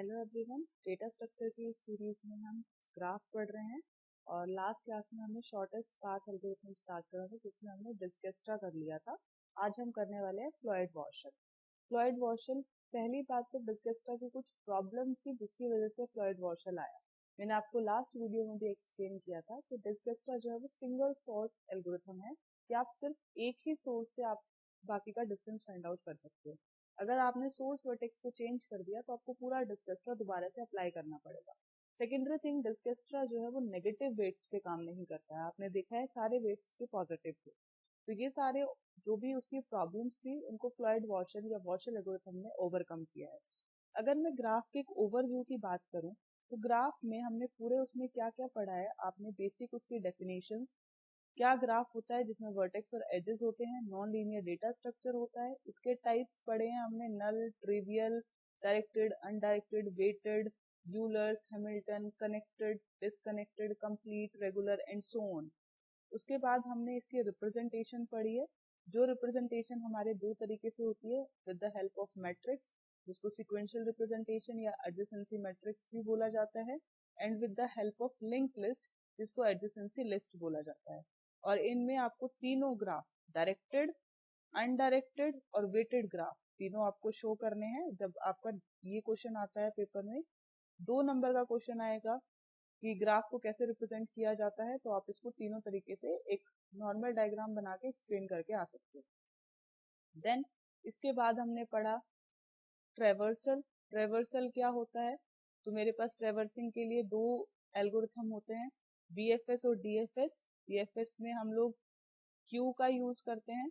Hello everyone, data structure की इस series में हम ग्राफ पढ़ रहे हैं और लास्ट क्लास में हमने शॉर्टेस्ट पाथ एल्गोरिथम स्टार्ट करा था जिसमें हमने डिस्कस्ट्रा कर लिया था। आज हम करने वाले हैं फ्लॉयड वॉशल। फ्लॉयड वॉशल, पहली बात तो डिस्कस्ट्रा की कुछ प्रॉब्लम थी जिसकी वजह से फ्लॉयड वॉशल आया। मैंने आपको लास्ट वीडियो में भी एक्सप्लेन किया था कि डिस्कस्ट्रा जो है वो सिंगल सोर्स एल्गोरिथम है कि आप सिर्फ एक ही सोर्स से आप बाकी का डिस्टेंस फाइंड आउट कर सकते हो। अगर आपने सोर्स वर्टेक्स को चेंज कर दिया तो आपको पूरा डिस्कस्ट्रा दोबारा से अप्लाई करना पड़ेगा। सेकेंडरी थिंग, डिस्कस्ट्रा जो है वो नेगेटिव वेट्स पे काम नहीं करता है। आपने देखा है सारे वेट्स उसके पॉजिटिव थे, तो ये सारे जो भी उसकी प्रॉब्लम्स थी उनको फ्लॉयड वॉशल या वॉशल एल्गोरिथम ने ओवरकम किया है। अगर मैं ग्राफ के एक ओवरव्यू की बात करूं तो ग्राफ में हमने पूरे उसमें क्या क्या पढ़ा है। आपने बेसिक उसकी डेफिनेशंस, क्या ग्राफ होता है जिसमें वर्टेक्स और एजेस होते हैं, नॉन लीनियर डेटा स्ट्रक्चर होता है, इसके टाइप्स पढ़े हैं हमने, null, trivial, directed, undirected, weighted, Euler's, Hamilton, connected, disconnected, complete, regular and so on. उसके बाद हमने इसकी रिप्रेजेंटेशन पढ़ी है, जो रिप्रेजेंटेशन हमारे दो तरीके से होती है, with the help of matrix जिसको सीक्वेंशियल रिप्रेजेंटेशन या एडजेसेंसी मैट्रिक्स भी बोला जाता है, and with the help of link list जिसको एडजेसेंसी लिस्ट बोला जाता है। और इनमें आपको तीनों ग्राफ, डायरेक्टेड, अनडायरेक्टेड और वेटेड ग्राफ, तीनों आपको शो करने हैं। जब आपका ये क्वेश्चन आता है पेपर में, 2 नंबर का क्वेश्चन आएगा कि ग्राफ को कैसे रिप्रेजेंट किया जाता है, तो आप इसको तीनों तरीके से एक नॉर्मल डायग्राम बना के एक्सप्लेन करके आ सकते हो। देन इसके बाद हमने पढ़ा ट्रेवर्सल। ट्रेवर्सल क्या होता है? तो मेरे पास ट्रेवर्सिंग के लिए दो एल्गोरिथम होते हैं, बीएफएस और डीएफएस। बीएफएस में हम लोग क्यू का यूज करते हैं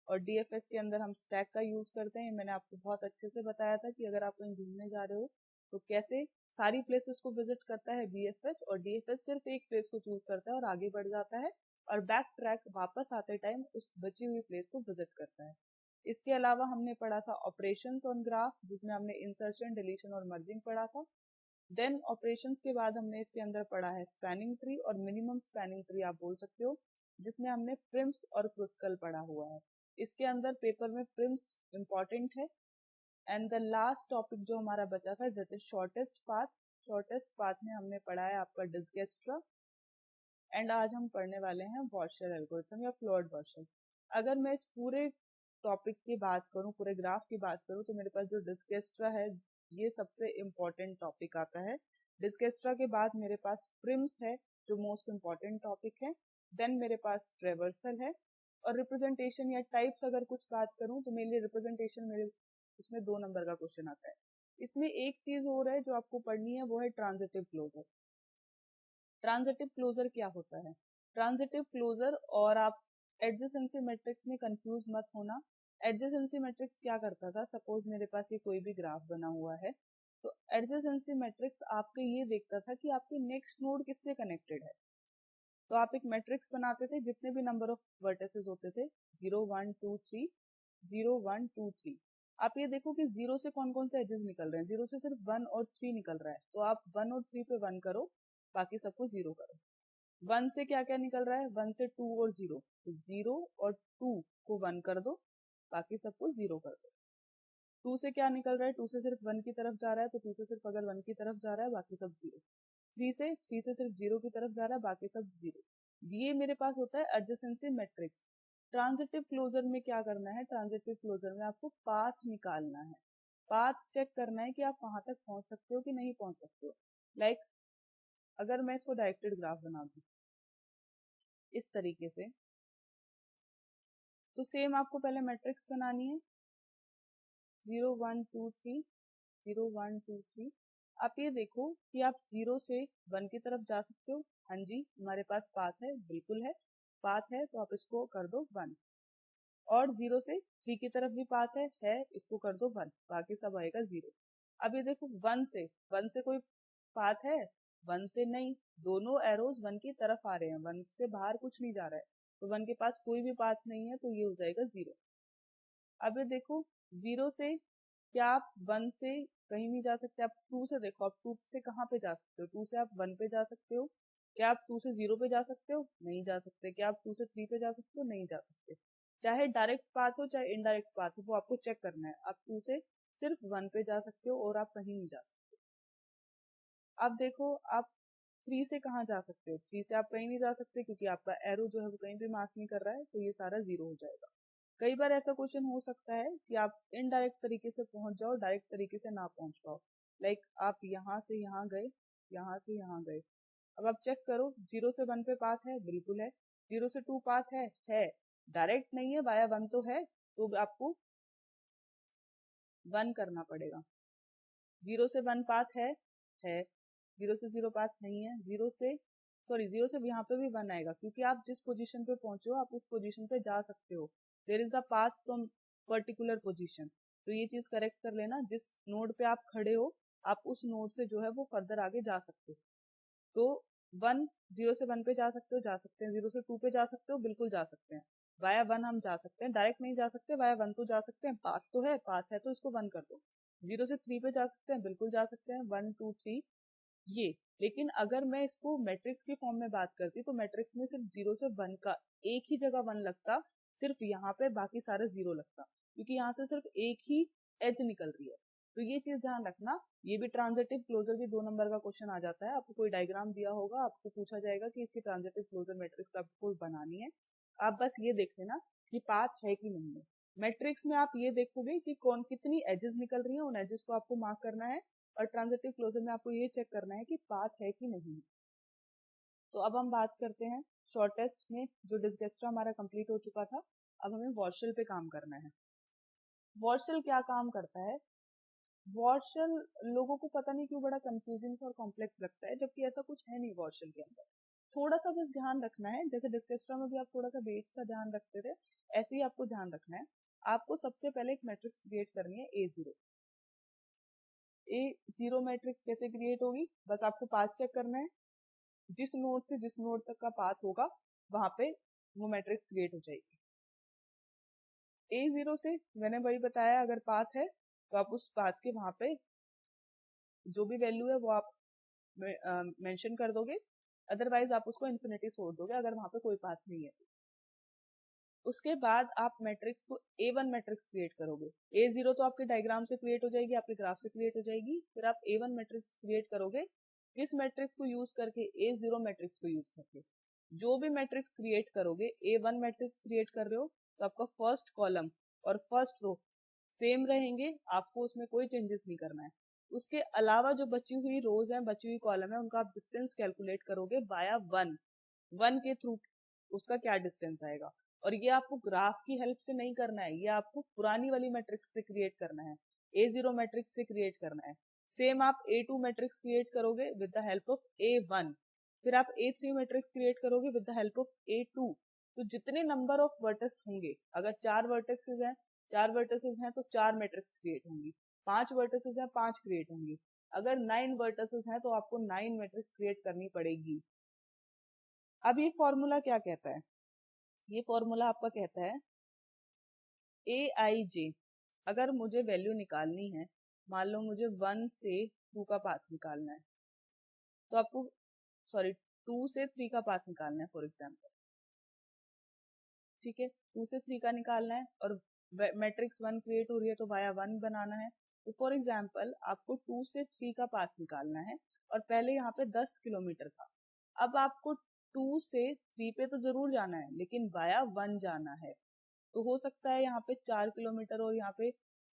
और डीएफएस के अंदर हम स्टैक का यूज करते हैं। मैंने आपको बहुत अच्छे से बताया था कि अगर आप कहीं घूमने जा रहे हो तो कैसे सारी प्लेसेस को विजिट करता है बीएफएस, और डीएफएस सिर्फ एक प्लेस को चूज करता है और आगे बढ़ जाता है और बैक ट्रैक वापस आते टाइम उस बची हुई प्लेस को विजिट करता है। इसके अलावा हमने पढ़ा था ऑपरेशंस ऑन ग्राफ, जिसमें हमने इंसर्शन, डिलीशन और मर्जिंग पढ़ा था। देन ऑपरेशंस के बाद हमने इसके अंदर पढ़ा है स्पैनिंग ट्री और मिनिमम स्पैनिंग ट्री आप बोल सकते हो, जिसमें हमने प्रिम्स और क्रुस्कल पढ़ा हुआ है। इसके अंदर पेपर में प्रिम्स इंपॉर्टेंट है। एंड द लास्ट टॉपिक जो हमारा बचा था that is shortest path. Shortest path में हमने पढ़ा है आपका डिस्कस्ट्रा, एंड आज हम पढ़ने वाले हैं वॉशल एल्गोरिथम या फ्लॉयड वॉशल। अगर मैं इस पूरे टॉपिक की बात करूं, पूरे ग्राफ की बात करूं, तो मेरे पास जो डिस्कस्ट्रा है ये सबसे इम्पोर्टेंट टॉपिक आता है। डिस्कस्ट्रा के बाद मेरे पास प्रिम्स है जो मोस्ट इम्पोर्टेंट टॉपिक है। देन मेरे पास ट्रेवर्सल है, और रिप्रेजेंटेशन या टाइप्स अगर कुछ बात करूं तो मेरे लिए रिप्रेजेंटेशन, मेरे उसमें 2 नंबर का क्वेश्चन आता है। इसमें एक चीज और है जो आपको पढ़नी है, वो है ट्रांजिटिव क्लोजर। ट्रांजिटिव क्लोजर क्या होता है? ट्रांजिटिव क्लोजर और आप एडजेसेंसी मैट्रिक्स में कंफ्यूज मत होना। एडजेसेंसी मैट्रिक्स क्या करता था, सपोज मेरे पास ये कोई भी ग्राफ बना हुआ है, तो एडजेसेंसी मैट्रिक्स आपके ये देखता था कि आपके नेक्स्ट नोड किससे कनेक्टेड है। तो आप एक मैट्रिक्स बनाते थे, जितने भी नंबर ऑफ वर्टिसेस होते थे 0 1 2 3 0 1 2 3। आप ये देखो कि 0 से कौन कौन से एजेस निकल रहे हैं। 0 से सिर्फ 1 और 3 निकल रहा है, तो आप 1 और 3 पे 1 करो, बाकी सबको 0 करो। 1 से क्या क्या निकल रहा है? 1 से 2 और 0, तो 0 और 2 को 1 कर दो, बाकी सबको 0 कर दो। 2 से क्या निकल रहा है? 2 से सिर्फ 1 की तरफ जा रहा है, तो 2 से सिर्फ अगर 1 की तरफ जा रहा है बाकी सब 0। 3 से सिर्फ 0 की तरफ जा रहा है, बाकी सब 0। ये मेरे पास होता है एडजेसेंसी मैट्रिक्स। ट्रांजिटिव क्लोजर में क्या करना है? ट्रांजिटिव क्लोजर में आपको पाथ निकालना है, पाथ चेक करना है कि आप वहां तक पहुंच सकते हो कि नहीं पहुंच सकते हो। लाइक अगर मैं इसको डायरेक्टेड ग्राफ बना दूं इस तरीके से, तो सेम आपको पहले मैट्रिक्स बनानी है 0 1 2 3 0 1 2 3। आप ये देखो कि आप 0 से 1 की तरफ जा सकते हो। हाँ जी, हमारे पास पाथ है, बिल्कुल है, पाथ है, तो आप इसको कर दो 1। और 0 से 3 की तरफ भी पाथ है, इसको कर दो 1, बाकी सब आएगा 0। अब ये देखो 1 से कोई पाथ है? 1 से नहीं, दोनों एरोज 1 की तरफ आ रहे हैं, 1 से बाहर कुछ नहीं जा रहा है, तो 1 के पास कोई भी पाथ नहीं है, तो ये हो जाएगा 0। अब ये देखो 0 से क्या आप 1 से कहीं नहीं जा सकते? आप 2 से देखो, आप 2 से कहाँ पे जा सकते हो? 2 से आप 1 पे जा सकते हो। क्या आप 2 से 0 पे जा सकते हो? नहीं जा सकते। क्या आप 2 से 3 पे जा सकते हो? नहीं जा सकते। चाहे डायरेक्ट पाथ हो चाहे इनडायरेक्ट पाथ हो, वो आपको चेक करना है। आप 2 से सिर्फ 1 पे जा सकते हो और आप कहीं नहीं जा सकते। अब देखो आप 3 से कहाँ जा सकते हो, 3 से आप कहीं नहीं जा सकते क्योंकि आपका एरो जो है वो कहीं भी मार्क नहीं कर रहा है, तो ये सारा 0 हो जाएगा। कई बार ऐसा क्वेश्चन हो सकता है कि आप इनडायरेक्ट तरीके से पहुंच जाओ, डायरेक्ट तरीके से ना पहुंच पाओ। लाइक आप यहाँ से यहाँ गए, यहाँ से यहाँ गए। अब आप चेक करो 0 से 1 पे पाथ है, बिल्कुल है। 0 से 2 पाथ है। डायरेक्ट नहीं है, वाया 1 तो है, तो आपको 1 करना पड़ेगा। 0 से 1 पाथ है। 0 से 0 पाथ नहीं है। 0 से यहाँ पे भी 1 आएगा क्योंकि आप जिस पोजीशन पे पहुंचे हो आप उस पोजीशन पे जा सकते हो। There is the path from particular position. तो ये चीज करेक्ट कर लेना, जिस नोड पे आप खड़े हो आप उस नोड से जो है वो फर्दर आगे जा सकते हो। तो 0 से 1 पे जा सकते हो, 0 से 2 पे जा सकते हो, बिल्कुल जा सकते हैं। वाया 1 हम जा सकते हैं, डायरेक्ट नहीं जा सकते, वाया 1 तो जा सकते हैं, पाथ है तो इसको 1 कर दो। 0 से 3 पे जा सकते हैं, बिल्कुल जा सकते हैं, 1 2 3 ये। लेकिन अगर मैं इसको मैट्रिक्स के फॉर्म में बात करती तो मैट्रिक्स में सिर्फ 0 से 1 का एक ही जगह 1 लगता, सिर्फ यहाँ पे बाकी सारे 0 लगता, क्योंकि यहाँ से सिर्फ एक ही एज निकल रही है। तो ये चीज ध्यान रखना। ये भी ट्रांजिटिव क्लोजर भी 2 नंबर का क्वेश्चन आ जाता है। आपको कोई डायग्राम दिया होगा, आपको पूछा जाएगा कि इसकी ट्रांजिटिव क्लोजर मैट्रिक्स आपको बनानी है। आप बस ये देख लेना कि पाथ है कि नहीं है। मैट्रिक्स में आप ये देखोगे कि कौन कितनी एजेस निकल रही है, उन एजेस को आपको मार्क करना है। और ट्रांजिटिव क्लोजर में आपको ये चेक करना है कि पाथ है कि नहीं। तो अब हम बात करते हैं शॉर्टेस्ट में, जो डिस्गेस्ट्रा हमारा कंप्लीट हो चुका था। अब हमें वॉर्शल पे काम करना है। वॉर्शल क्या काम करता है? वॉर्शल लोगों को पता नहीं क्यों बड़ा कंफ्यूजिंग और कॉम्प्लेक्स लगता है, जबकि ऐसा कुछ है नहीं वॉर्शल के अंदर। थोड़ा सा बस ध्यान रखना है, जैसे डिस्गेस्ट्रा में भी आप थोड़ा सा वेट्स का ध्यान रखते थे, ऐसे ही आपको ध्यान रखना है। आपको सबसे पहले एक मैट्रिक्स क्रिएट करनी है A0। A0 मैट्रिक्स कैसे क्रिएट होगी? बस आपको पाथ चेक करना है, जिस नोड से जिस नोड तक का पाथ होगा वहां पे वो मैट्रिक्स क्रिएट हो जाएगी। A0 से मैंने वही बताया, अगर पाथ है तो आप उस पाथ के वहां पे जो भी वैल्यू है वो आप मेंशन कर दोगे, अदरवाइज आप उसको इन्फिनिटी छोड़ दोगे अगर वहां पे कोई पाथ नहीं है तो। उसके बाद आप मैट्रिक्स को A1 मैट्रिक्स क्रिएट करोगे। A0 तो आपके डायग्राम से क्रिएट हो जाएगी, आपके ग्राफ से क्रिएट हो जाएगी। फिर आप A1 मैट्रिक्स क्रिएट करोगे। किस मैट्रिक्स को यूज करके? A0 मैट्रिक्स को यूज करके। जो भी मैट्रिक्स क्रिएट करोगे, A1 मैट्रिक्स क्रिएट कर रहे हो तो आपका फर्स्ट कॉलम और फर्स्ट रो सेम रहेंगे, आपको उसमें कोई चेंजेस नहीं करना है। उसके अलावा जो बची हुई रोज हैं, बची हुई कॉलम है, उनका आप डिस्टेंस कैलकुलेट करोगे बाया 1 के थ्रू, उसका क्या डिस्टेंस आएगा। और ये आपको ग्राफ की हेल्प से नहीं करना है, ये आपको पुरानी वाली मैट्रिक्स से क्रिएट करना है, A0 मैट्रिक्स से क्रिएट करना है। सेम आप A2 मैट्रिक्स क्रिएट करोगे with the help of A1। फिर आप A3 मैट्रिक्स क्रिएट करोगे with the help of A2। तो जितने नंबर ऑफ वर्टेक्स होंगे, अगर 4 वर्टेक्सेस हैं, 4 वर्टेक्सेस हैं तो 4 मैट्रिक्स क्रिएट होंगी, 5 वर्टेक्सेस हैं 5 क्रिएट होंगी। अगर 9 वर्टेक्सेस हैं तो आपको 9 मैट्रिक्स क्रिएट करनी पड़ेगी। अब ये फॉर्मूला क्या कहता है? ये फॉर्मूला आपका कहता है AIJ। अगर मुझे वैल्यू निकालनी है, मान लो मुझे 1 से 2 का पाथ निकालना है, तो आपको 2 से 3 का पाथ निकालना है फॉर एग्जाम्पल। ठीक है, 2 से 3 का निकालना है और मैट्रिक्स 1 क्रिएट हो रही है तो वाया 1 बनाना है। तो फॉर एग्जाम्पल आपको 2 से 3 का पाथ निकालना है और पहले यहाँ पे 10 किलोमीटर था। अब आपको 2 से 3 पे तो जरूर जाना है, लेकिन वाया 1 जाना है। तो हो सकता है यहाँ पे 4 किलोमीटर और यहाँ पे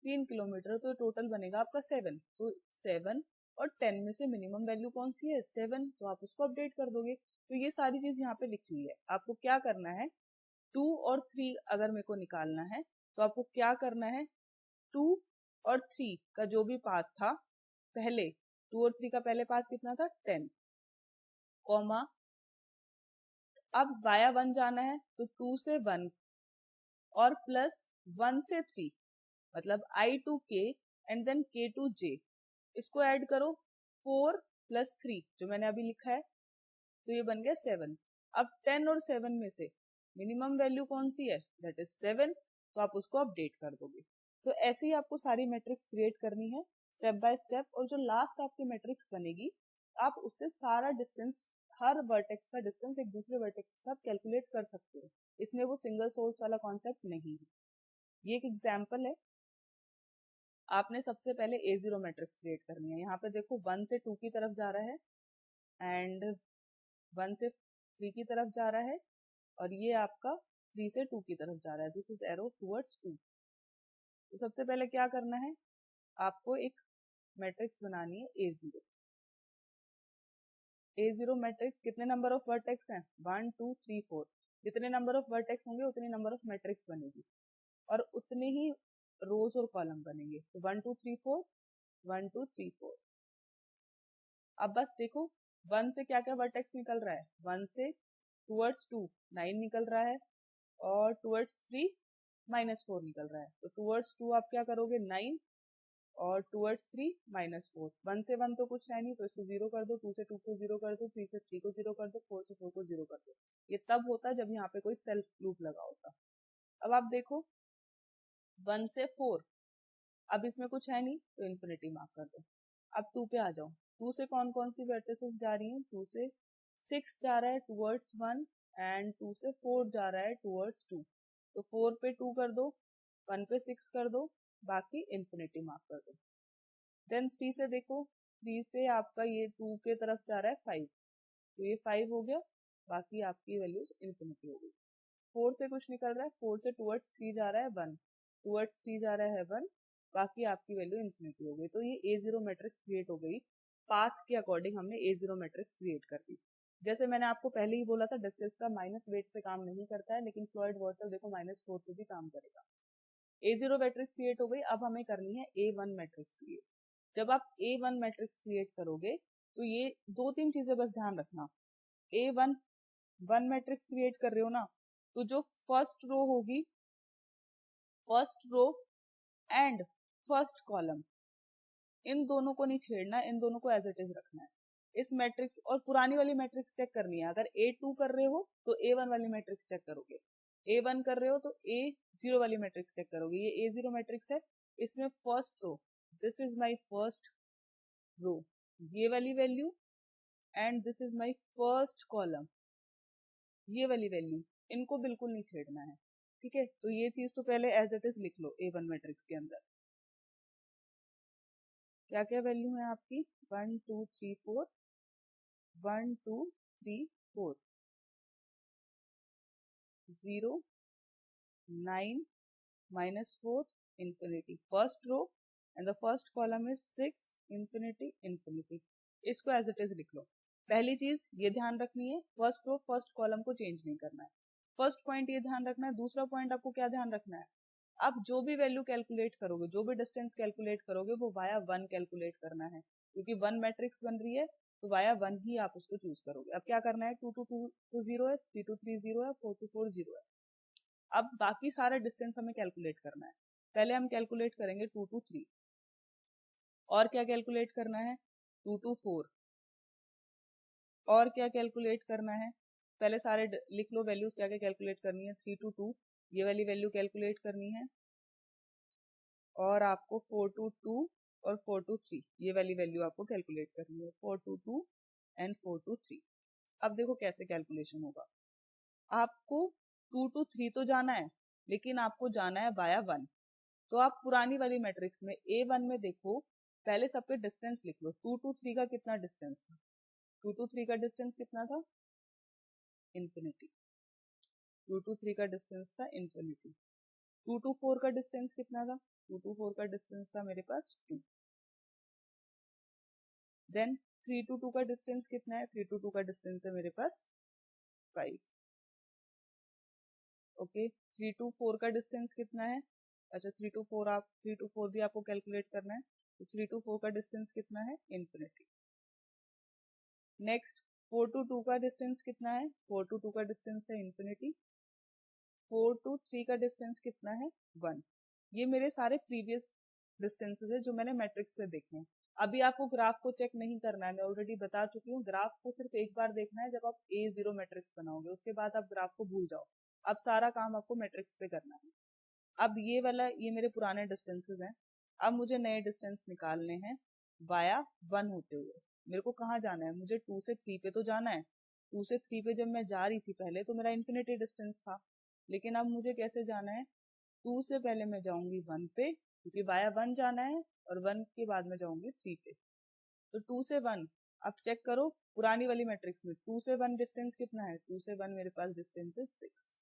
3 किलोमीटर, तो टोटल बनेगा आपका 7। तो 7 और 10 में से मिनिमम वैल्यू कौन सी है? 7। तो आप उसको अपडेट कर दोगे। तो ये सारी चीज यहाँ पे लिखी हुई है। आपको क्या करना है, 2 और 3 अगर मेरे को निकालना है तो आपको क्या करना है, 2 और 3 का जो भी पाथ था पहले, 2 और 3 का पहले पाथ कितना था? 10, कॉमा अब वाया 1 जाना है तो 2 से 1 और प्लस 1 से 3, मतलब I to K and then K to J, इसको ऐड करो 4 प्लस 3 जो मैंने अभी लिखा है, तो ये बन गया 7। अब 10 और 7 में से मिनिमम वैल्यू कौन सी है? That is 7। तो आप उसको अपडेट कर दोगे। तो ऐसे ही आपको सारी मैट्रिक्स क्रिएट करनी है स्टेप बाय स्टेप, और जो लास्ट आपकी मैट्रिक्स बनेगी आप उससे सारा डिस्टेंस, हर वर्टेक्स का डिस्टेंस एक दूसरे वर्टेक्स के साथ कैलकुलेट कर सकते हो। इसमें वो सिंगल सोर्स वाला कॉन्सेप्ट नहीं है। ये एक एग्जाम्पल है आपने सबसे पहले A0 मैट्रिक्स क्रिएट करनी है। यहाँ पे देखो 1 से 2 की तरफ जा रहा है एंड 1 से 3 की तरफ जा रहा है और ये आपका 3 से 2 की तरफ जा रहा है। This is arrow towards 2। तो सबसे पहले क्या करना है, आपको एक मैट्रिक्स बनानी है A0। A0 मैट्रिक्स कितने नंबर ऑफ वर्टेक्स हैं? 1 2 3 4। जितने नंबर ऑफ वर्टेक्स होंगे उतनी नंबर ऑफ मैट्रिक्स बनेगी और उतने ही रोज और कॉलम बनेंगे। तो 1 2 3 4 1 2 3 4। अब बस देखो 1 से क्या क्या वर्टेक्स निकल रहा है। 1 से टुवर्ड्स 2 9 निकल रहा है और टुवर्ड्स 3 -4 निकल रहा है। तो टुवर्ड्स 2 आप क्या करोगे 9 और टुवर्ड्स 3 -4। 1 से 1 तो कुछ है नहीं तो इसको 0 कर दो, 2 से 2 को 0 कर दो, 3 से 3 को 0 कर दो, 4 से 4 को 0 कर दो। ये तब होता जब यहाँ पे कोई सेल्फ लूप लगा होता। अब आप देखो 1 से 4, अब इसमें कुछ है नहीं तो इन्फिनिटी मार्क कर दो। अब 2 पे आ जाओ। 2 से कौन कौन सी वर्टिसेस जा रही हैं? 2 से 6 जा रहा है टुवर्ड्स 1 एंड 2 से 4 जा रहा है टुवर्ड्स 2। तो 4 पे 2 कर दो, 1 पे 6 कर दो, बाकी इन्फिनिटी मार्क कर दो। देन 3 से देखो, 3 से आपका ये 2 के तरफ जा रहा है 5, तो ये 5 हो गया, बाकी आपकी वैल्यूज इन्फिनिटी हो गई। 4 से कुछ निकल रहा है, 4 से टुवर्ड्स 3 जा रहा है 1, टुवर्ड्स 3 जा रहा है 1, बाकी आपकी वैल्यू इन्फिनिटी हो गई। तो ये A0 मैट्रिक्स क्रिएट हो गई। पाथ के अकॉर्डिंग हमने A0 मैट्रिक्स क्रिएट कर दी। जैसे मैंने आपको पहले ही बोला था डिस्कस्ट्रा माइनस वेट पे काम नहीं करता है, लेकिन फ्लॉयड वर्सल देखो -4 पे भी काम करेगा। A0 मैट्रिक्स क्रिएट हो गई। अब हमें करनी है A1 मैट्रिक्स क्रिएट। जब आप A1 मैट्रिक्स क्रिएट करोगे तो ये 2-3 चीजें बस ध्यान रखना। A1 1 मैट्रिक्स क्रिएट कर रहे हो ना, तो जो फर्स्ट रो होगी, first row and first column, इन दोनों को नहीं छेड़ना, इन दोनों को एज इट इज रखना है। इस मैट्रिक्स और पुरानी वाली मैट्रिक्स चेक करनी है। अगर A2 कर रहे हो तो A1 वाली मैट्रिक्स चेक करोगे, A1 कर रहे हो तो A0 वाली मैट्रिक्स चेक करोगे। ये A0 मैट्रिक्स है, इसमें first row, this is my first row, ये वाली value and this is my first column, ये वाली वैल्यू, इनको बिल्कुल नहीं छेड़ना है। ठीक है, तो ये चीज तो पहले एज इट इज लिख लो। A1 मैट्रिक्स के अंदर क्या क्या वैल्यू है आपकी? 1 2 3 4 1 2 3 4 0 9 -4 infinity। First row and the first column is 6 infinity infinity। इसको एज इट इज लिख लो। पहली चीज ये ध्यान रखनी है, फर्स्ट रो फर्स्ट कॉलम को चेंज नहीं करना है। फर्स्ट पॉइंट ये ध्यान रखना है। दूसरा पॉइंट आपको क्या ध्यान रखना है, आप जो भी वैल्यू कैलकुलेट करोगे, जो भी डिस्टेंस कैलकुलेट करोगे, वो वाया 1 कैलकुलेट करना है, क्योंकि 1 मैट्रिक्स बन रही है तो वाया 1 ही आप उसको चूज करोगे। अब क्या करना है, 2 2 2 2 0 है, 3 2 3 0 है, 4 2 4 0 है। अब बाकी सारा डिस्टेंस हमें कैलकुलेट करना है। पहले हम कैलकुलेट करेंगे 2 2 3, और क्या कैलकुलेट करना है 2 2 4, और क्या कैलकुलेट करना है, पहले सारे लिख लो वैल्यूज क्या क्या कैलकुलेट करनी है। 3 2 2 ये वाली वैल्यू कैलकुलेट करनी है, और आपको 4 2 2 और 4 2 3 ये वाली वैल्यू आपको कैलकुलेट करनी है, 4 2 2 एंड 4 2 3। अब देखो कैसे कैलकुलेशन होगा। आपको 2 2 3 तो जाना है, लेकिन आपको जाना है वाया 1। तो आप पुरानी वाली मैट्रिक्स में A1 में देखो, पहले सब पे डिस्टेंस लिख लो। 2 2 3 का कितना डिस्टेंस था? 2 2 3 का डिस्टेंस कितना था? इन्फिनिटी। 2 2 3 का डिस्टेंस था इन्फिनिटी। 2 2 4 का डिस्टेंस कितना था? 2 2 4 का डिस्टेंस था मेरे पास 2। देन 3 2 2 का डिस्टेंस कितना है? 3 2 2 का डिस्टेंस है मेरे पास 5। ओके, 3 2 4 का डिस्टेंस कितना है? अच्छा 3 2 4 आप 3 2 4 भी आपको कैलकुलेट करना है, तो 3 2 4 का डिस्टेंस कितना है? इन्फिनिटी। नेक्स्ट 4 2 2 का डिस्टेंस कितना है? 4 2 2 का डिस्टेंस है इन्फिनिटी। 4 2 3 का डिस्टेंस कितना है? 1। ये मेरे सारे प्रीवियस डिस्टेंसेस है जो मैंने मैट्रिक्स से देखे हैं। अभी आपको ग्राफ को चेक नहीं करना है, मैं ऑलरेडी बता चुकी हूँ। ग्राफ को सिर्फ एक बार देखना है जब आप A0 मैट्रिक्स बनाओगे, उसके बाद आप ग्राफ को भूल जाओ। अब सारा काम आपको मैट्रिक्स पे करना है। अब ये वाला, ये मेरे पुराने डिस्टेंसेस हैं। अब मुझे नए डिस्टेंस निकालने हैं वाया 1 होते हुए। मेरे को कहाँ जाना है? मुझे 2 से 3 पे तो जाना है। 2 से 3 पे जब मैं जा रही थी पहले तो मेरा इन्फिनिटी डिस्टेंस था, लेकिन अब मुझे कैसे जाना है? 2 से पहले मैं जाऊंगी 1 पे क्योंकि वाया 1 जाना है और 1 के बाद में जाऊंगी 3 पे। तो 2 से 1 अब चेक करो पुरानी वाली मैट्रिक्स में 2 से 1 डिस्टेंस कितना है, 2 से 1 मेरे पास डिस्टेंस है 6,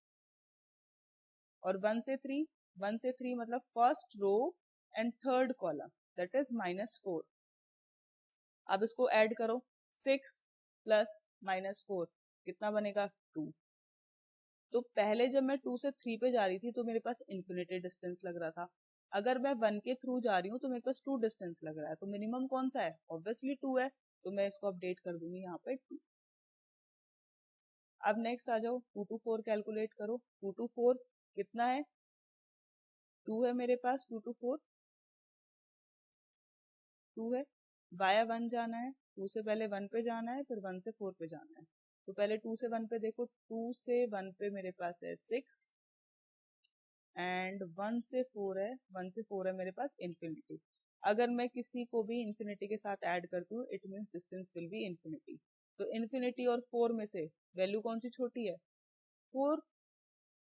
और 1 से 3 मतलब first row and third column that is -4। अब इसको ऐड करो 6 प्लस -4 कितना बनेगा 2। तो पहले जब मैं 2 से 3 पे जा रही थी तो मेरे पास इन्फिनिटी डिस्टेंस लग रहा था, अगर मैं 1 के थ्रू जा रही हूँ तो मेरे पास 2 डिस्टेंस लग रहा है, तो मिनिमम कौन सा है, ऑब्वियसली 2 है, तो मैं इसको अपडेट कर दूंगी यहाँ पे 2। अब नेक्स्ट आ जाओ 2 to 4 कैलकुलेट करो, 2 to 4 कितना है, 2 है मेरे पास, 2 to 4 2 है, वाया 1 जाना है, 2 से पहले 1 पे जाना है, फिर 1 से 4 पे जाना है। तो पहले 2 से 1 पे देखो, 2 से 1 पे मेरे पास है 6 एंड 1 से 4 है, 1 से 4 है मेरे पास इन्फिनिटी। अगर मैं किसी को भी इन्फिनिटी के साथ ऐड करती हूँ it means distance will be infinity. तो इन्फिनिटी और 4 में से वैल्यू कौन सी छोटी है, 4,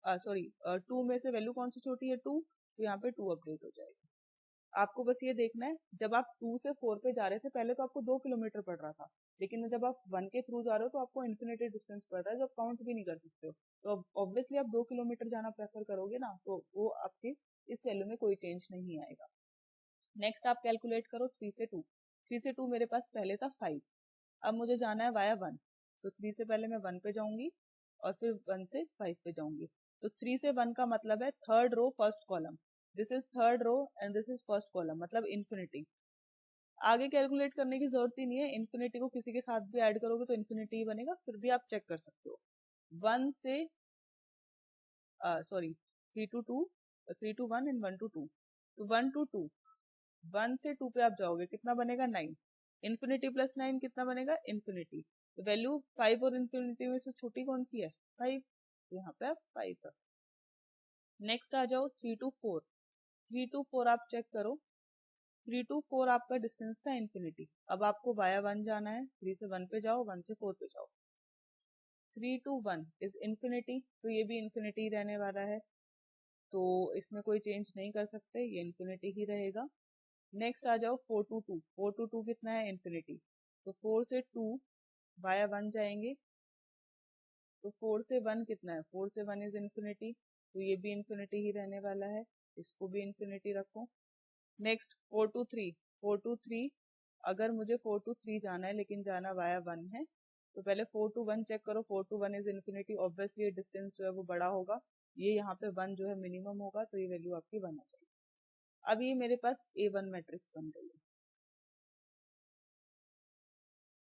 सॉरी 2 में से वैल्यू कौन सी छोटी है 2, तो यहाँ पे 2 अपडेट हो जाएगा। आपको बस ये देखना है जब आप 2 से 4 पे जा रहे थे पहले तो आपको 2 किलोमीटर पड़ रहा था, लेकिन जब आप 1 के थ्रू जा रहे हो तो आपको इन्फिनिटी डिस्टेंस पड़ रहा है जो आप काउंट भी नहीं कर सकते हो, तो ऑब्वियसली आप 2 किलोमीटर जाना प्रेफर करोगे ना, तो वो आपके इस वैल्यू में कोई चेंज नहीं आएगा। नेक्स्ट आप कैलकुलेट करो 3 से 2, 3 से 2 मेरे पास पहले था 5, अब मुझे जाना है वाया 1, तो 3 से पहले मैं 1 पे जाऊंगी और फिर 1 से 5 पे जाऊंगी। तो 3 से 1 का मतलब है third row first column, this is third row and this is first column, मतलब इन्फिनिटी। आगे कैलकुलेट करने की जरूरत ही नहीं है, इन्फिनिटी को किसी के साथ भी ऐड करोगे तो इन्फिनिटी ही बनेगा, फिर भी आप चेक कर सकते हो। 1 से sorry 3 to 2, 3 to 1 and 1 to 2, तो 1 to 2, 1 से 2 पे आप जाओगे कितना बनेगा 9, इन्फिनिटी प्लस 9 कितना बनेगा इन्फिनिटी, तो वैल्यू 5 और इन्फिनिटी में से छोटी कौन सी है 5, तो यहाँ पे 5 है। नेक्स्ट आ जाओ 3 to 4, 3 to 4 आप चेक करो, 3 to 4 आपका डिस्टेंस था इन्फिनिटी, अब आपको वाया 1 जाना है, 3 से 1 पे जाओ, 1 से 4 पे जाओ, 3 to 1 इज इन्फिनिटी, तो ये भी इन्फिनिटी रहने वाला है, तो इसमें कोई चेंज नहीं कर सकते, ये इन्फिनिटी ही रहेगा। नेक्स्ट आ जाओ 4 to 2, 4 to 2 कितना है इन्फिनिटी, तो 4 से 2 वाया 1 जाएंगे, तो 4 से 1 कितना है, 4 से 1 इज इन्फिनिटी, तो ये भी इन्फिनिटी ही रहने वाला है, इसको भी इन्फिनिटी रखो। नेक्स्ट 4 to 3, 4 to 3 अगर मुझे 4 to 3 जाना है लेकिन जाना वाया 1 है, तो पहले 4 to 1 चेक करो, 4 to 1 इज इन्फिनिटी, ऑब्वियसली ये डिस्टेंस जो है वो बड़ा होगा, ये यहाँ पे 1 जो है मिनिमम होगा, तो ये वैल्यू आपकी 1 आ जाएगी। अब ये मेरे पास A1 मैट्रिक्स बन गई है।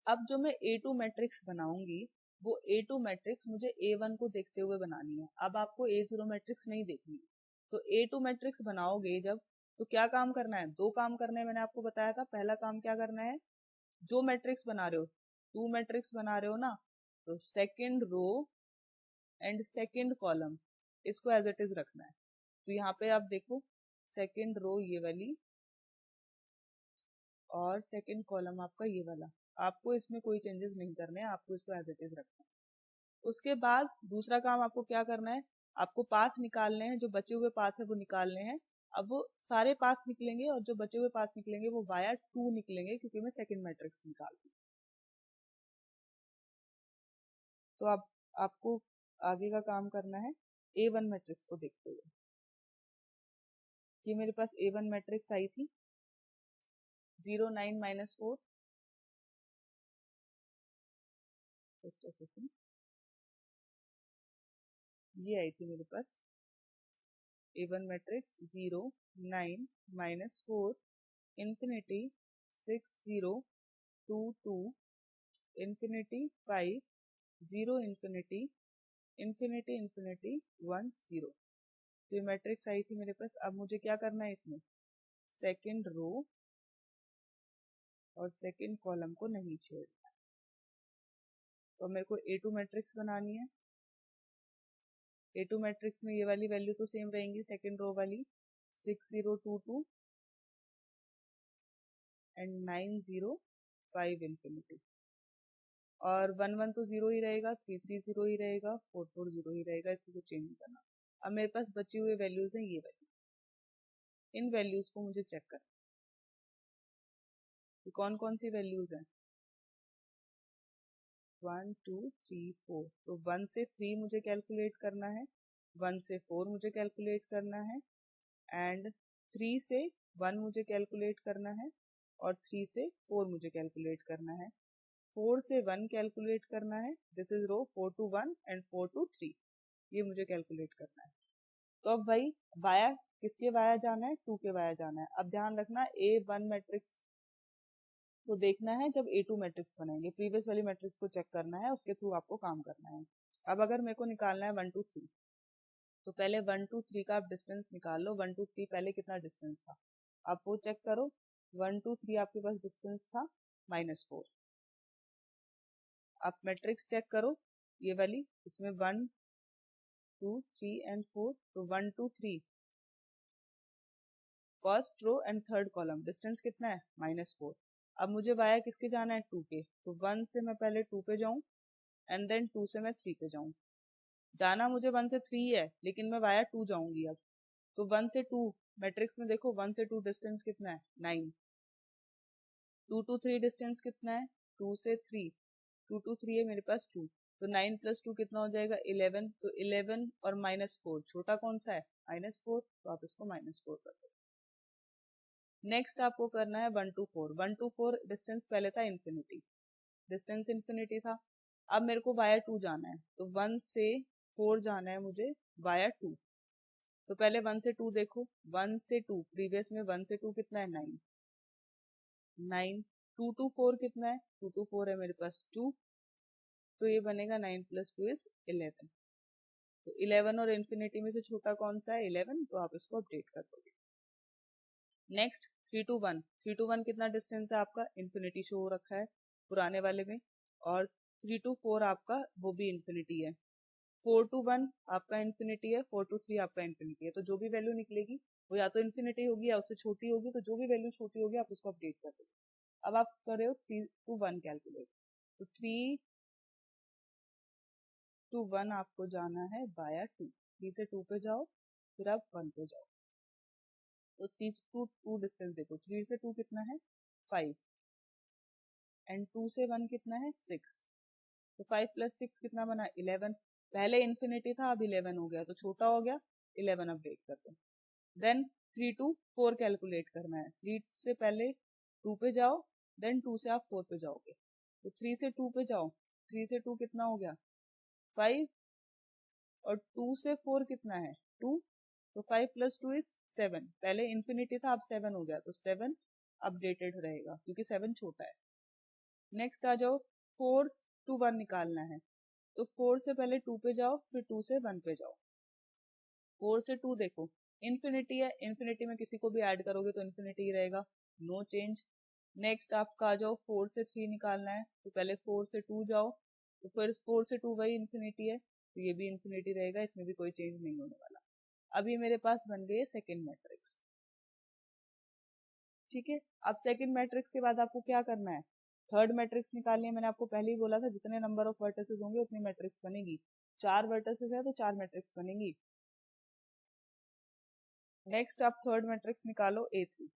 अब जो मैं A2 मैट्रिक्स बनाऊंगी वो A2 मैट्रिक्स मुझे A1 को देखते हुए बनानी है, अब आपको A0 मैट्रिक्स नहीं देखनी है। तो A2 मैट्रिक्स बनाओगे जब, तो क्या काम करना है, दो काम करने हैं, मैंने आपको बताया था। पहला काम क्या करना है, जो मैट्रिक्स बना रहे हो, 2 मैट्रिक्स बना रहे हो ना, तो second row and second column इसको एज इट इज रखना है। तो यहाँ पे आप देखो सेकंड रो ये वाली और सेकंड कॉलम आपका ये वाला, आपको इसमें कोई चेंजेस नहीं करने हैं, आपको इसको एज इट इज रखना है। उसके बाद दूसरा काम आपको क्या करना है, आपको पाथ निकालने हैं, जो बचे हुए पाथ है वो निकालने हैं। अब वो सारे पाथ निकलेंगे और जो बचे हुए पाथ निकलेंगे वो वाया 2 निकलेंगे, क्योंकि मैं सेकंड मैट्रिक्स निकाल रही हूँ। तो अब आपको आगे का काम करना है A1 मैट्रिक्स को देखते हुए। ये मेरे पास A1 मैट्रिक्स आई थी 0 9 -4, जस्ट अ सेकंड, ये आई थी मेरे पास A1 matrix 0 9 -4 infinity 6 0 2 2 infinity 5 0 infinity infinity infinity 1 0, तो ये मैट्रिक्स आई थी मेरे पास। अब मुझे क्या करना है, इसमें सेकंड रो और सेकंड कॉलम को नहीं छेड़ना, तो मेरे को A2 मैट्रिक्स बनानी है। A2 मैट्रिक्स में ये वाली वैल्यू तो सेम रहेंगी, सेकंड रो वाली 6 0 2 2 एंड 9 0 5 इन्फिनिटी, और 1 1 तो 0 ही रहेगा, 3 3 0 ही रहेगा, 4 4 0 ही रहेगा, इसको कुछ चेंज नहीं करना। अब मेरे पास बची हुई वैल्यूज हैं ये वाली, इन वैल्यूज को मुझे चेक करना है। कौन कौन सी वैल्यूज हैं? 1 2 3 4। तो 1 से 3 मुझे कैलकुलेट करना है, 1 से 4 मुझे कैलकुलेट करना है, एंड 3 से 1 मुझे कैलकुलेट करना है, और 3 से 4 मुझे कैलकुलेट करना है। 4 से 1 कैलकुलेट करना है, this is row 4 to 1 and 4 to 3, ये मुझे कैलकुलेट करना है। तो अब भाई वाया किसके वाया जाना है? 2 के वाया जाना है। अब ध्यान रखना A1 मैट्रिक्स को देखना है जब A2 मैट्रिक्स बनाएंगे, प्रीवियस वाली मैट्रिक्स को चेक करना है, उसके थ्रू आपको काम करना है। अब अगर मेरे को निकालना है 1 2 3, तो पहले 1 2 3 का आप डिस्टेंस निकाल लो। 1 2 3 पहले कितना डिस्टेंस था आप वो चेक करो। 1 2 3 आपके पास डिस्टेंस था -4। आप मैट्रिक्स चेक करो ये वाली, इसमें 1 2 3 एंड 4, तो 1 2 3 first row and third column, distance कितना है? -4। अब मुझे वाया किसके जाना है? 2 के। तो 1 से मैं पहले 2 पे जाऊं एंड देन 2 से मैं 3 पे जाऊं। जाना मुझे 1 से 3 है, लेकिन मैं वाया 2 जाऊंगी अब। तो 1 से 2 मैट्रिक्स में देखो, 1 से 2 डिस्टेंस कितना है? 9। 2 to 3 डिस्टेंस कितना है? 2 से 3, 2 to 3 है मेरे पास 2, तो 9 + 2 कितना हो जाएगा? 11। तो 11 और -4 छोटा कौन सा है? -4, तो आप इसको -4 कर दो। नेक्स्ट आपको करना है 1 to 4। 1 to 4 डिस्टेंस पहले था इन्फिनिटी, डिस्टेंस इन्फिनिटी था। अब मेरे को वाया 2 जाना है, तो 1 से 4 जाना है मुझे वाया 2। तो पहले 1 से 2 देखो, 1 से 2 प्रीवियस में 1 से 2 कितना है? 9। 9 2 to 4 कितना है? 2 to 4 है मेरे पास 2, तो ये बनेगा 9 + 2 = 11। तो 11 और इन्फिनिटी में से छोटा कौन सा है? 11, तो आप इसको अपडेट कर दोगे। Next 3 to 1। 3 to 1 कितना डिस्टेंस है आपका? इन्फिनिटी शो हो रखा है पुराने वाले में, और 3 to 4 आपका वो भी इन्फिनिटी है। 4 to 1 आपका इन्फिनिटी है, 4 to 3 आपका इन्फिनिटी है। तो जो भी वैल्यू निकलेगी वो या तो इन्फिनिटी होगी या उससे छोटी होगी, तो जो भी वैल्यू छोटी होगी आप उसको अपडेट कर दोगे। अब आप कर रहे हो 3 to 1 कैलकुलेट, तो 3 to 1 आपको जाना है वाया 2। 3 से 2 पे जाओ, फिर आप 1 पे जाओ। तो 3 to 2 डिस्टेंस देखो, 3 से 2 कितना है? 5, एंड 2 से 1 कितना है? 6। तो 5 + 6 कितना बना? 11। पहले इन्फिनिटी था, अब 11 हो गया, तो छोटा हो गया, 11 अपडेट कर दो। देन 3 to 4 कैलकुलेट करना है। 3 से पहले 2 पे जाओ, देन 2 से आप 4 पे जाओगे। तो 3 से 2 पे जाओ, 3 से 2 कितना हो गया? 5, और 2 से 4 कितना है? 2। तो 5 + 2 = 7। पहले इन्फिनिटी था, अब 7 हो गया, तो 7 अपडेटेड रहेगा क्योंकि 7 छोटा है। नेक्स्ट आ जाओ, 4 to 1 निकालना है। तो 4 से पहले 2 पे जाओ, फिर 2 से 1 पे जाओ। 4 से 2 देखो, इन्फिनिटी है, इन्फिनिटी में किसी को भी ऐड करोगे तो इन्फिनिटी ही रहेगा, नो चेंज। नेक्स्ट आपका आ जाओ, 4 से 3 निकालना है, तो पहले 4 से 2 जाओ, तो फिर 4 से 2 वही इन्फिनिटी है, तो ये भी इन्फिनिटी रहेगा, इसमें भी कोई चेंज नहीं होने वाला। अब ये मेरे पास बन गई है सेकेंड मैट्रिक्स। ठीक है, अब सेकेंड मैट्रिक्स के बाद आपको क्या करना है? थर्ड मैट्रिक्स निकालनी है। मैंने आपको पहले ही बोला था जितने नंबर ऑफ वर्टिसेस होंगे उतनी मैट्रिक्स बनेगी। 4 वर्टिसेस है तो 4 मैट्रिक्स बनेगी। नेक्स्ट आप थर्ड मैट्रिक्स निकालो A3।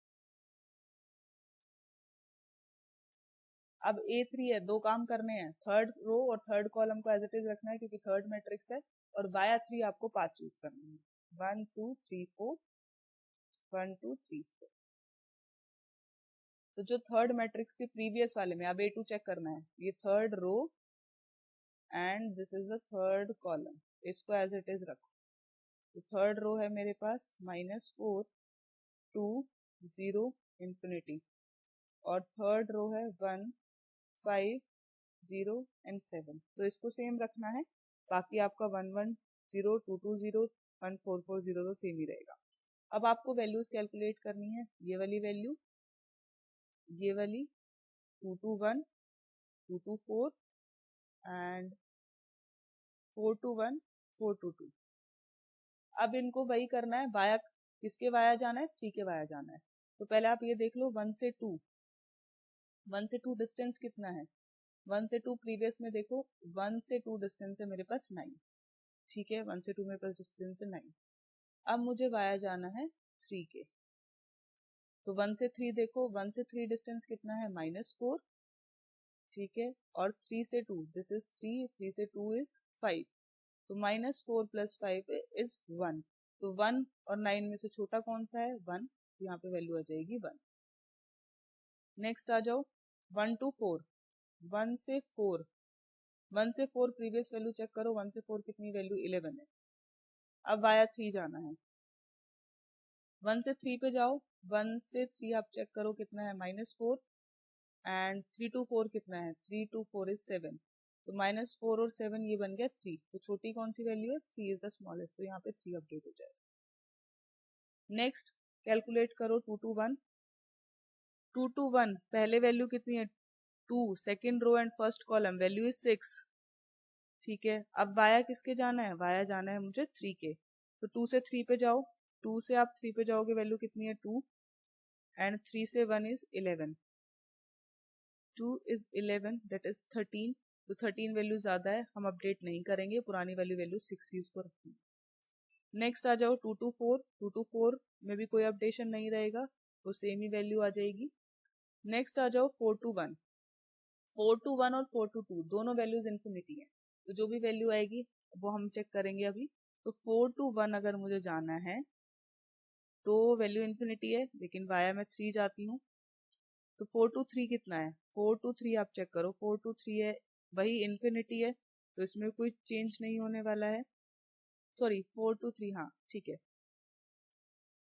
अब A3 है, दो काम करने हैं, थर्ड रो और थर्ड कॉलम को एज इट इज रखना है क्योंकि थर्ड मैट्रिक्स है, और वाया 3 आपको पाथ चूज करना है। 1 2 3 4, 1 2 3 4। तो जो थर्ड मैट्रिक्स थी प्रीवियस वाले में, अब A2 चेक करना है। ये third row and this is the third column, इसको एज इट इज रखो। तो थर्ड रो है मेरे पास -4 2 0 इन्फिनिटी, और थर्ड रो है 1 5 0 एंड 7। तो इसको सेम रखना है, बाकी आपका 1 1 0 2 2 0 1 4 4 0 तो सेम ही रहेगा। अब आपको वैल्यूज कैलकुलेट करनी है, ये वाली वैल्यू, ये वाली 2 to 1 2 to 4 and 4 to 1 4 to 2। अब इनको वही करना है, वाया किसके वाया जाना है? 3 के वाया जाना है। तो पहले आप ये देख लो, 1 से 2, 1 से 2 डिस्टेंस कितना है? 1 से 2 प्रीवियस में देखो, 1 से 2 डिस्टेंस है मेरे पास 9। ठीक है, 1 से 2 मेरे पास डिस्टेंस है 9। अब मुझे वाया जाना है 3 के। तो 1 से 3 देखो, 1 से 3 डिस्टेंस कितना है, -4, ठीक है, और 3 से 2, दिस इज 3, 3 से 2 इज 5, तो -4 + 5 इज 1, तो 1 और 9 में से छोटा कौन सा है, 1, तो यहाँ पे वैल्यू आ जाएगी 1। नेक्स्ट आ जाओ 1 to 4, 1 से 4, 1 से 4 प्रीवियस वैल्यू चेक करो, 1 से 4 कितनी वैल्यू, 11 है। अब वाया 3 जाना है, 1 से 3 पे जाओ, 1 से 3 आप चेक करो कितना है, -4, एंड 3 to 4 कितना है, 3 to 4 इज 7, तो -4 और 7 ये बन गया 3, तो छोटी कौन सी वैल्यू है, 3 इज द स्मॉलेस्ट, तो यहाँ पे 3 अपडेट हो जाएगा। नेक्स्ट कैलकुलेट करो 2 to 1, 2 to 1 पहले वैल्यू कितनी है, 2, second row and first column value is 6, ठीक है। अब वाया किसके जाना है, वाया जाना है मुझे 3 के, तो 2 से 3 पे जाओ, 2 से आप 3 पे जाओगे, वैल्यू कितनी है 2, एंड 3 से 1 इज 11, 2 इज 11, दैट इज 13, तो 13 वैल्यू ज्यादा है, हम अपडेट नहीं करेंगे, पुरानी वैल्यू 6 ही उसको रखेंगे। नेक्स्ट आ जाओ 2 to 4, 2 to 4 में भी कोई अपडेशन नहीं रहेगा, वो सेम ही वैल्यू आ जाएगी। नेक्स्ट आ जाओ 4 to 1, 4 to 1 और 4 to 2 दोनों वैल्यूज इन्फिनिटी है, तो जो भी वैल्यू आएगी वो हम चेक करेंगे अभी। तो 4 to 1 अगर मुझे जाना है तो वैल्यू इन्फिनिटी है, लेकिन वाया मैं 3 जाती हूँ, तो 4 to 3 कितना है, 4 to 3 आप चेक करो, 4 to 3 है, वही इन्फिनिटी है, तो इसमें कोई चेंज नहीं होने वाला है, सॉरी 4 to 3, हाँ ठीक है,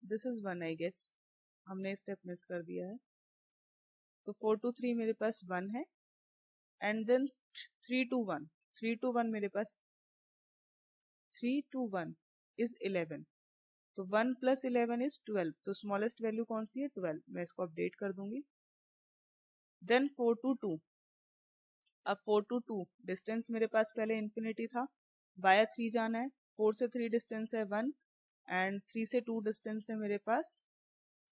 दिस इज 1 आई गेस, हमने स्टेप मिस कर दिया है, तो 4 to 3 मेरे पास 1 है, एंड देन 3 to 1, 3 to 1 मेरे पास 3 to 1 इज 11, तो 1 + 11 इज 12, तो स्मॉलेस्ट वैल्यू कौन सी है, 12, मैं इसको अपडेट कर दूंगी। देन 4 to 2, अब 4 to 2 डिस्टेंस मेरे पास पहले इन्फिनिटी था, वाया 3 जाना है, 4 से 3 डिस्टेंस है 1, एंड 3 से 2 डिस्टेंस है मेरे पास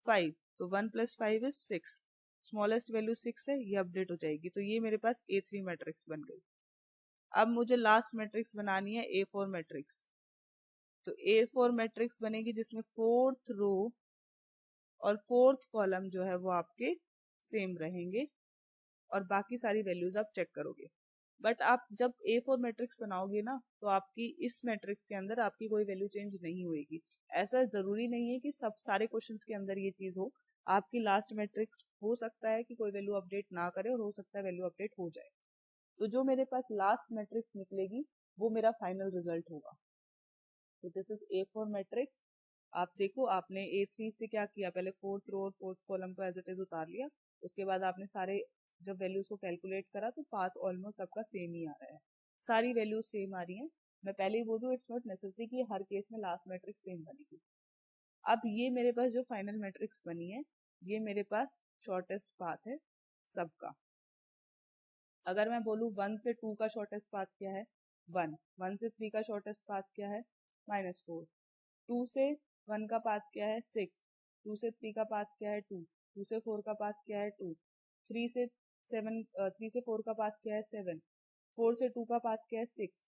5, तो 1 + 5 इज 6, स्मॉलेस्ट वैल्यू 6 है, ये अपडेट हो जाएगी, तो ये मेरे पास A3 मैट्रिक्स बन गई। अब मुझे लास्ट मैट्रिक्स बनानी है A4 मैट्रिक्स, तो A4 मैट्रिक्स बनेगी जिसमें 4th रो और 4th कॉलम जो है वो आपके सेम रहेंगे, और बाकी सारी वैल्यूज आप चेक करोगे। बट आप जब A4 मैट्रिक्स बनाओगे ना, तो आपकी इस मैट्रिक्स के अंदर आपकी कोई वैल्यू चेंज नहीं होगी। ऐसा जरूरी नहीं है कि सब सारे क्वेश्चंस के अंदर ये चीज हो, आपकी लास्ट मैट्रिक्स हो सकता है कि कोई वैल्यू अपडेट ना करे, और हो सकता है वैल्यू अपडेट हो जाए, तो जो मेरे पास लास्ट मैट्रिक्स निकलेगी वो मेरा फाइनल रिजल्ट होगा। तो दिस इज A4 मैट्रिक्स। आप देखो, आपने A3 से क्या किया, पहले 4th रो और 4th कॉलम को एज इट इज उतार लिया, उसके बाद आपने सारे जब वैल्यूज को कैलकुलेट करा तो पाथ ऑलमोस्ट सबका सेम ही आ रहा है, सारी वैल्यूज सेम आ रही हैं। मैं पहले ही बोल दूं, इट्स नॉट नेसेसरी कि हर केस में लास्ट मैट्रिक्स सेम बनेगी। अब ये मेरे पास जो फाइनल मैट्रिक्स बनी है, ये मेरे पास शॉर्टेस्ट पाथ है सबका। अगर मैं बोलूँ 1 से 2 का शॉर्टेस्ट पाथ क्या है, 1, 1 से 3 का शॉर्टेस्ट पाथ क्या है, -4, 2 से 1 का पाथ क्या है, 6, 2 से 3 का पाथ क्या है, 2, 2 से 4 का पाथ क्या है, 2, 3 से 4 का पाथ क्या है, 7, 4 से 2 का पाथ क्या है, 6।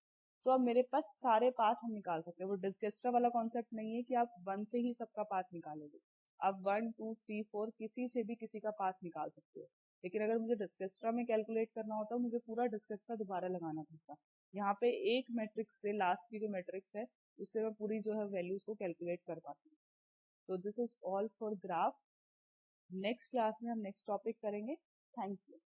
तो अब मेरे पास सारे पाथ हम निकाल सकते हैं, वो डिस्केस्ट्रा वाला कॉन्सेप्ट नहीं है कि आप 1 से ही सबका पाथ निकालोगे, आप 1, 2, 3, 4 किसी से भी किसी का पाथ निकाल सकते हो। लेकिन अगर मुझे डिस्केस्ट्रा में कैलकुलेट करना होता, मुझे पूरा डिस्केस्ट्रा दोबारा लगाना पड़ता। यहाँ पे एक मैट्रिक्स से, लास्ट की जो मैट्रिक्स है उससे मैं पूरी जो है वैल्यूज को कैलकुलेट कर पाती हूँ। तो this is all for graph. Next class में हम नेक्स्ट टॉपिक करेंगे। Thank you.